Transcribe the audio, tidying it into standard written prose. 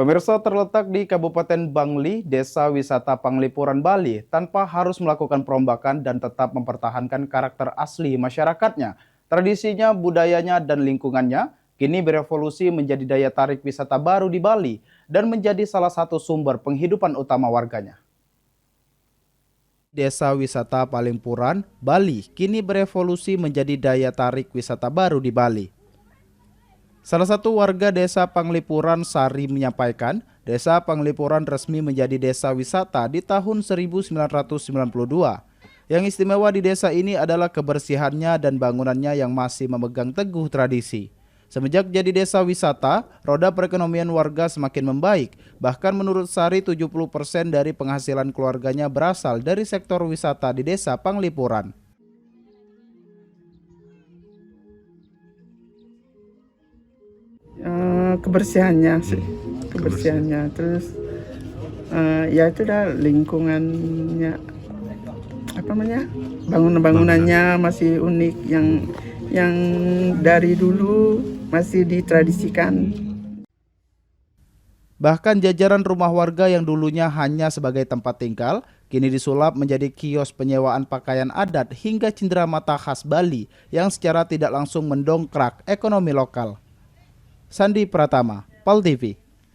Pemirsa, terletak di Kabupaten Bangli, Desa Wisata Panglipuran, Bali, tanpa harus melakukan perombakan dan tetap mempertahankan karakter asli masyarakatnya. Tradisinya, budayanya, dan lingkungannya kini berevolusi menjadi daya tarik wisata baru di Bali dan menjadi salah satu sumber penghidupan utama warganya. Desa Wisata Panglipuran, Bali, kini berevolusi menjadi daya tarik wisata baru di Bali. Salah satu warga Desa Panglipuran, Sari, menyampaikan, Desa Panglipuran resmi menjadi desa wisata di tahun 1992. Yang istimewa di desa ini adalah kebersihannya dan bangunannya yang masih memegang teguh tradisi. Semenjak jadi desa wisata, roda perekonomian warga semakin membaik. Bahkan menurut Sari, 70% dari penghasilan keluarganya berasal dari sektor wisata di Desa Panglipuran. Kebersihannya sih, kebersihannya. Terus ya itu dah lingkungannya, apa namanya, bangunannya masih unik, yang dari dulu masih ditradisikan. Bahkan jajaran rumah warga yang dulunya hanya sebagai tempat tinggal, kini disulap menjadi kios penyewaan pakaian adat hingga cenderamata khas Bali yang secara tidak langsung mendongkrak ekonomi lokal. Sandi Pratama, PAL TV.